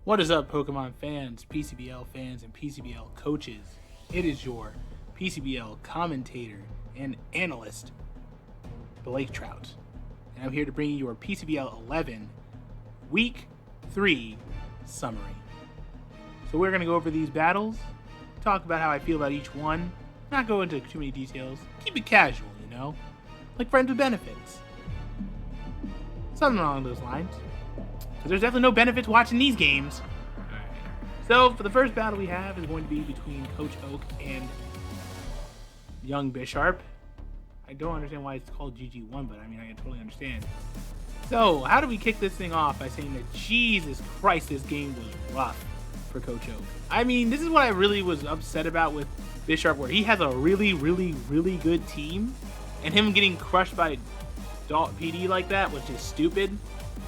What is up, Pokemon fans, PCBL fans, and PCBL coaches? It is your PCBL commentator and analyst, Blake Trout. And I'm here to bring you your PCBL 11 Week 3 summary. So we're going to go over these battles, talk about how I feel about each one, not go into too many details, keep it casual, you know? Like friends with benefits. Something along those lines. So there's definitely no benefit to watching these games. Alright. So for the first battle we have is going to be between Coach Oak and Young Bisharp. I don't understand why it's called GG1, but I mean, I can totally understand. So, how do we kick this thing off by saying that Jesus Christ, this game was rough for Coach Oak? I mean, this is what I really was upset about with Bisharp, where he has a really good team, and him getting crushed by PD like that was just stupid.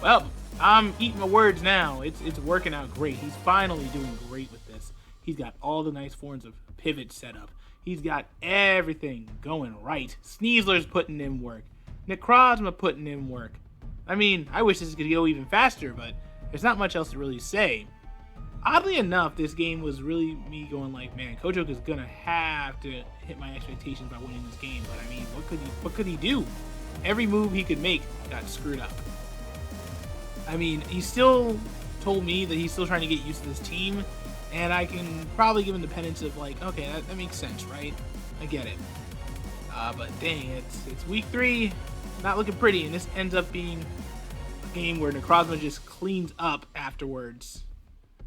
Well, I'm eating my words now. It's working out great. He's finally doing great with this. He's got all the nice forms of pivot set up. He's got everything going right. Sneasler's putting in work. Necrozma putting in work. I mean, I wish this could go even faster, but there's not much else to really say. Oddly enough, this game was really me going like, man, Coach Oak is going to have to hit my expectations by winning this game. But I mean, what could he do? Every move he could make got screwed up. I mean, he still told me that he's still trying to get used to this team, and I can probably give him the penance of like, okay, that makes sense, right? I get it. But dang, it's week 3, not looking pretty, and this ends up being a game where Necrozma just cleans up afterwards.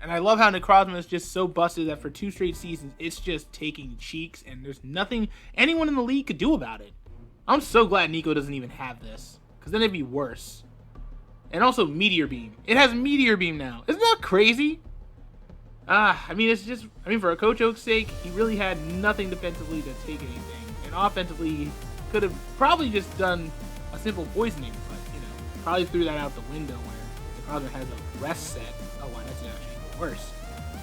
And I love how Necrozma is just so busted that for 2 straight seasons, it's just taking cheeks, and there's nothing anyone in the league could do about it. I'm so glad Nico doesn't even have this, because then it'd be worse. And also Meteor Beam. It has Meteor Beam now. Isn't that crazy? I mean, it's just, for a Coach Oak's sake, he really had nothing defensively to take anything. And offensively, he could have probably just done a simple poisoning, but, you know, probably threw that out the window where the Necrozma has a rest set. Oh, wow, that's actually worse.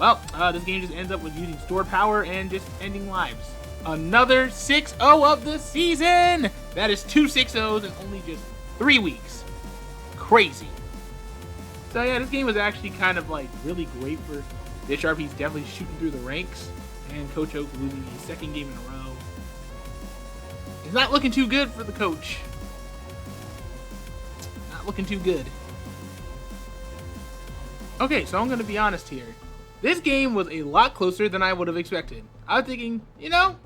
Well, this game just ends up with using stored power and just ending lives. Another 6-0 of the season! That is 2 6-0s in only just 3 weeks. Crazy. So yeah, this game was actually kind of like really great for Bisharp. He's definitely shooting through the ranks, and Coach Oak losing his 2nd game in a row. It's not looking too good for the coach. Not looking too good. Okay, so I'm going to be honest here. This game was a lot closer than I would have expected. I was thinking, you know,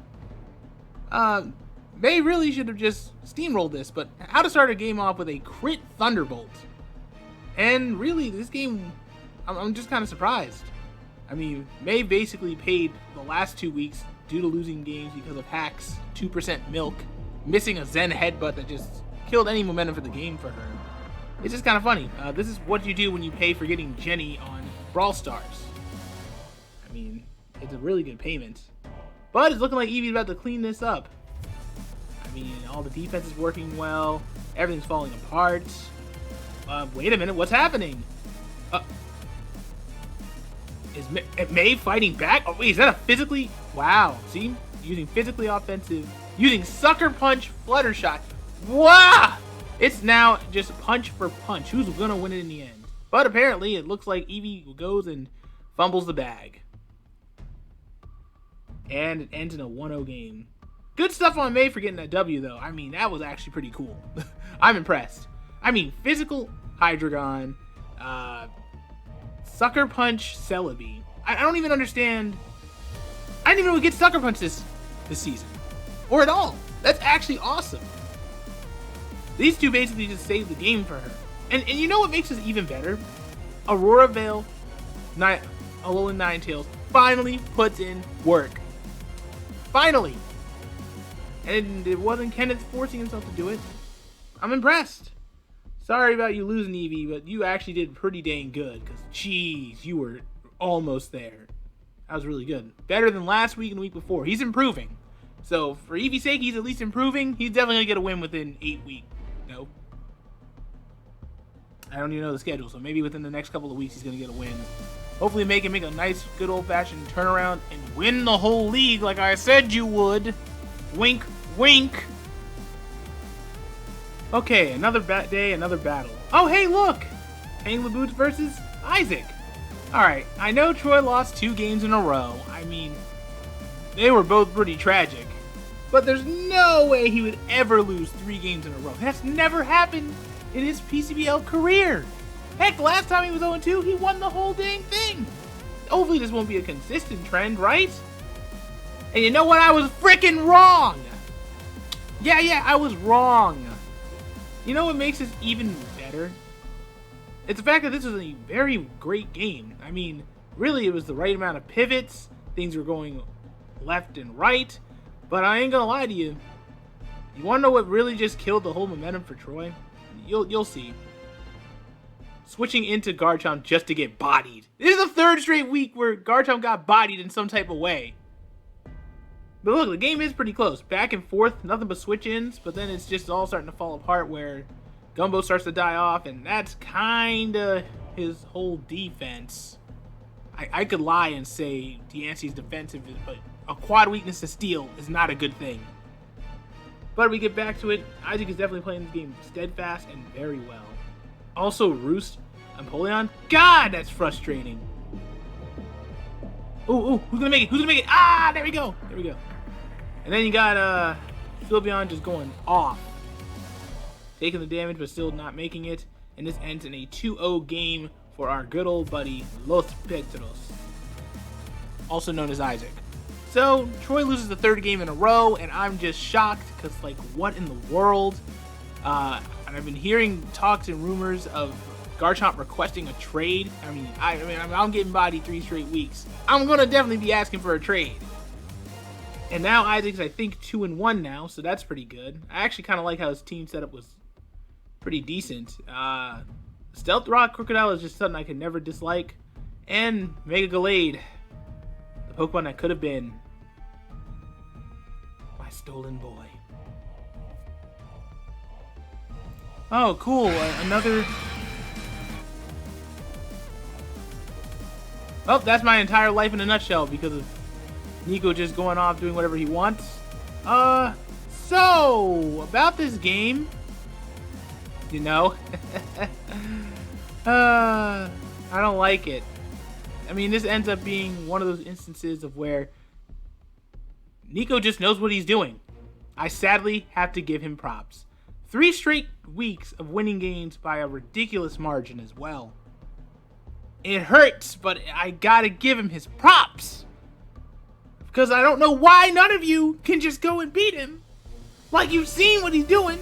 they really should have just steamrolled this, but how to start a game off with a crit Thunderbolt? And really, this game, I'm just kind of surprised. I mean, May basically paid the last 2 weeks due to losing games because of hacks, 2% milk, missing a Zen headbutt that just killed any momentum for the game for her. It's just kind of funny. This is what you do when you pay for getting Jenny on Brawl Stars. I mean, it's a really good payment. But it's looking like Eevee's about to clean this up. I mean, all the defense is working well. Everything's falling apart. Wait a minute, what's happening? Is May fighting back? Oh, wait, is that a physically... Wow, see? Using physically offensive... Using Sucker Punch Fluttershy. Wow! It's now just punch for punch. Who's gonna win it in the end? But apparently, it looks like Eevee goes and fumbles the bag. And it ends in a 1-0 game. Good stuff on May for getting that W, though. I mean, that was actually pretty cool. I'm impressed. I mean, physical Hydreigon, Sucker Punch Celebi. I don't even understand. I didn't even know we get Sucker Punch this season. Or at all. That's actually awesome. These two basically just saved the game for her. And you know what makes this even better? Aurora Veil, Alolan Ninetales finally puts in work. Finally! And it wasn't Kenneth forcing himself to do it. I'm impressed. Sorry about you losing, Eevee, but you actually did pretty dang good. Because, jeez, you were almost there. That was really good. Better than last week and the week before. He's improving. So, for Eevee's sake, he's at least improving. He's definitely going to get a win within 8 weeks. No. I don't even know the schedule, so maybe within the next couple of weeks he's going to get a win. Hopefully make a nice, good old-fashioned turnaround and win the whole league like I said you would. Wink, wink. Okay, another day, another battle. Oh, hey, look! Hang Laboots versus Isaac. Alright, I know Troy lost 2 games in a row. I mean, they were both pretty tragic. But there's no way he would ever lose 3 games in a row. That's never happened in his PCBL career. Heck, last time he was 0-2, he won the whole dang thing. Hopefully this won't be a consistent trend, right? And you know what? I was freaking wrong. Yeah, I was wrong. You know what makes this even better? It's the fact that this was a very great game. I mean, really, it was the right amount of pivots. Things were going left and right. But I ain't gonna lie to you. You wanna know what really just killed the whole momentum for Troy? You'll see. Switching into Garchomp just to get bodied. This is the 3rd straight week where Garchomp got bodied in some type of way. But look, the game is pretty close. Back and forth, nothing but switch-ins. But then it's just all starting to fall apart where Gumbo starts to die off. And that's kind of his whole defense. I could lie and say Deancey's defensive, but a quad weakness to steel is not a good thing. But we get back to it. Isaac is definitely playing this game steadfast and very well. Also, Roost and Polion. God, that's frustrating. Ooh, who's gonna make it? Who's gonna make it? Ah, there we go. There we go. And then you got Sylveon just going off. Taking the damage, but still not making it. And this ends in a 2-0 game for our good old buddy, Los Petros. Also known as Isaac. So, Troy loses the 3rd game in a row, and I'm just shocked, because, like, what in the world? And I've been hearing talks and rumors of Garchomp requesting a trade. I mean, I'm getting bodied 3 straight weeks. I'm going to definitely be asking for a trade. And now Isaac's, I think, 2-1 now, so that's pretty good. I actually kind of like how his team setup was pretty decent. Stealth Rock Crocodile is just something I can never dislike. And Mega Gallade, the Pokemon that could have been my stolen boy. Oh, cool. Another... Oh, that's my entire life in a nutshell because of Nico just going off doing whatever he wants. So, about this game, you know, I don't like it. I mean, this ends up being one of those instances of where Nico just knows what he's doing. I sadly have to give him props. 3 straight weeks of winning games by a ridiculous margin as well. It hurts, but I gotta give him his props. Because I don't know why none of you can just go and beat him. Like, you've seen what he's doing.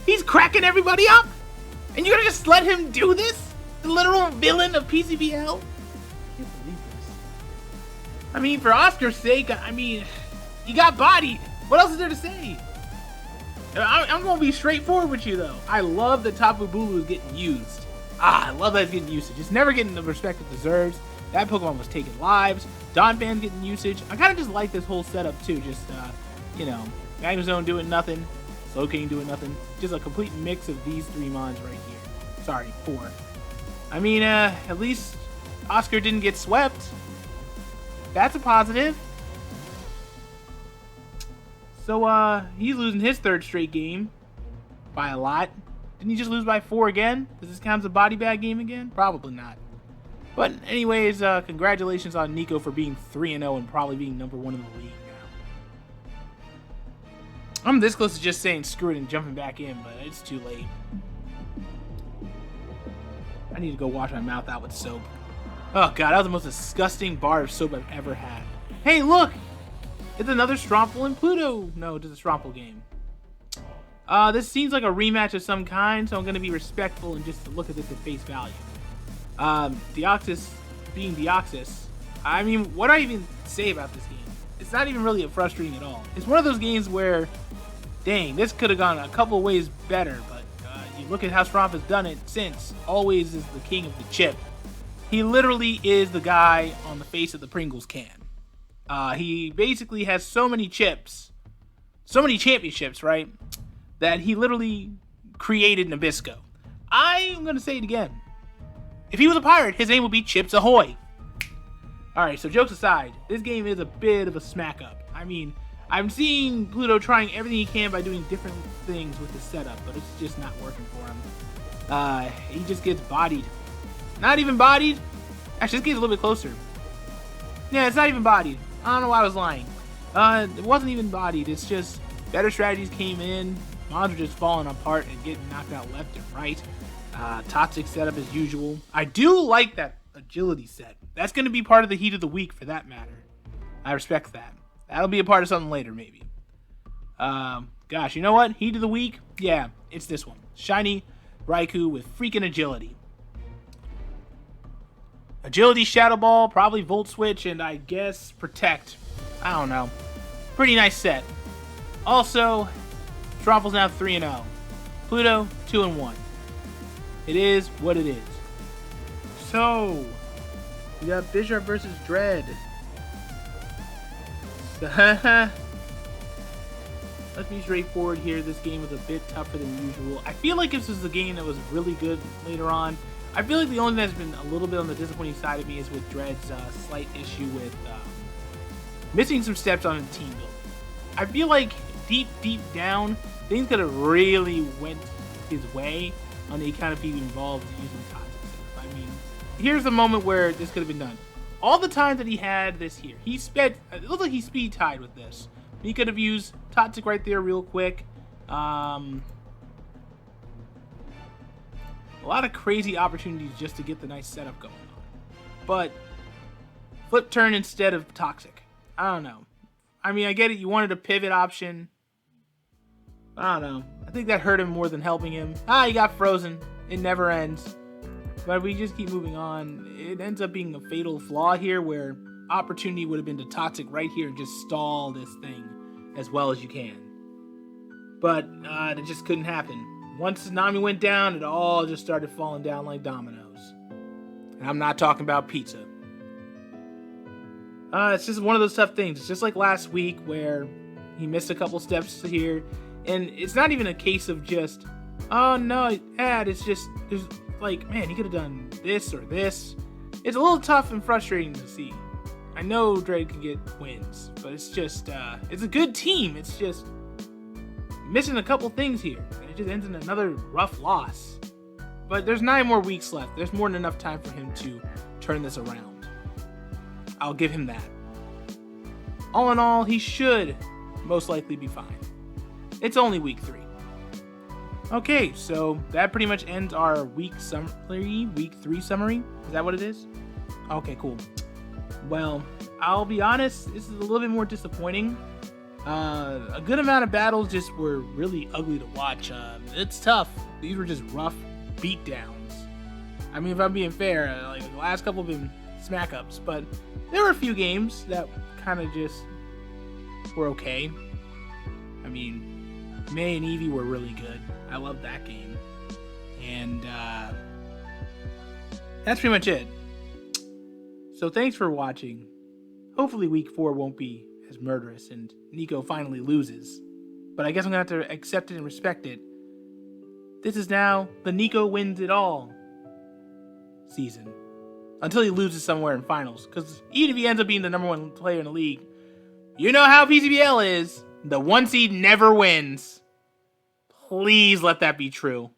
He's cracking everybody up. And you're gonna just let him do this? The literal villain of PCBL? I can't believe this. I mean, for Oscar's sake, I mean, you got bodied. What else is there to say? I'm gonna be straightforward with you, though. I love that Tapu Bulu is getting used. I love that it's getting usage. It's never getting the respect it deserves. That Pokemon was taking lives. Donphan's getting usage. I kind of just like this whole setup, too. Just, you know, Magnezone doing nothing. Slowking doing nothing. Just a complete mix of these 3 mons right here. Sorry, 4. I mean, at least Oscar didn't get swept. That's a positive. So, he's losing his 3rd straight game by a lot. Didn't he just lose by 4 again? Does this count as a body bag game again? Probably not. But anyways, congratulations on Nico for being 3-0 and probably being #1 in the league now. I'm this close to just saying screw it and jumping back in, but it's too late. I need to go wash my mouth out with soap. Oh god, that was the most disgusting bar of soap I've ever had. Hey, look! It's another Strompel and Pluto! No, just a Strompel game. This seems like a rematch of some kind, so I'm going to be respectful and just look at this at face value. Deoxys being Deoxys. I mean, what do I even say about this game? It's not even really frustrating at all. It's one of those games where, dang, this could have gone a couple of ways better, but you look at how Stromp has done it since. Always is the king of the chip. He literally is the guy on the face of the Pringles can. He basically has so many chips, so many championships, right, that he literally created Nabisco. I'm going to say it again. If he was a pirate, his name would be Chips Ahoy. Alright, so jokes aside, this game is a bit of a smack up. I mean, I'm seeing Pluto trying everything he can by doing different things with his setup, but it's just not working for him. He just gets bodied. Not even bodied. Actually, this game's a little bit closer. Yeah, it's not even bodied. I don't know why I was lying. It wasn't even bodied. It's just better strategies came in. Mods were just falling apart and getting knocked out left and right. Toxic setup as usual. I do like that agility set. That's going to be part of the heat of the week for that matter. I respect that. That'll be a part of something later, maybe. Gosh, you know what? Heat of the week? Yeah, it's this one. Shiny Raikou with freaking agility. Agility, Shadow Ball, probably Volt Switch, and I guess Protect. I don't know. Pretty nice set. Also, Stronfel's now 3-0. Pluto, 2-1. It is what it is. So, we got Bisharp versus Dread. Let's be straightforward here. This game was a bit tougher than usual. I feel like this was a game that was really good later on. I feel like the only thing that's been a little bit on the disappointing side of me is with Dread's slight issue with missing some steps on team building. I feel like deep down, things could have really went his way on the kind of being involved using toxic stuff. I mean, here's the moment where this could have been done. All the times that he had this here, it looked like he speed tied with this. He could have used toxic right there real quick. A lot of crazy opportunities just to get the nice setup going on. But flip turn instead of toxic. I don't know. I mean, I get it. You wanted a pivot option. I don't know. I think that hurt him more than helping him. He got frozen. It never ends. But we just keep moving on. It ends up being a fatal flaw here where opportunity would have been to toxic right here and just stall this thing as well as you can. But it just couldn't happen. Once Nami went down, it all just started falling down like dominoes. And I'm not talking about pizza. It's just one of those tough things. It's just like last week where he missed a couple steps here. And it's not even a case of just, oh no, it's just, there's like, man, he could have done this or this. It's a little tough and frustrating to see. I know Dread can get wins, but it's just, it's a good team. It's just missing a couple things here. It just ends in another rough loss. But there's 9 more weeks left. There's more than enough time for him to turn this around. I'll give him that. All in all, he should most likely be fine. It's only week 3. Okay, so that pretty much ends our week 3 summary. Is that what it is? Okay, cool. Well, I'll be honest, this is a little bit more disappointing. A good amount of battles just were really ugly to watch. It's tough. These were just rough beatdowns. I mean, if I'm being fair, like the last couple have been smack ups, but there were a few games that kind of just were okay. I mean, May and Eevee were really good. I loved that game. And that's pretty much it. So thanks for watching. Hopefully week 4 won't be as murderous and Nico finally loses. But I guess I'm going to have to accept it and respect it. This is now the Nico wins it all season. Until he loses somewhere in finals. Because even if he ends up being the number 1 player in the league, you know how PCBL is. The 1 seed never wins. Please let that be true.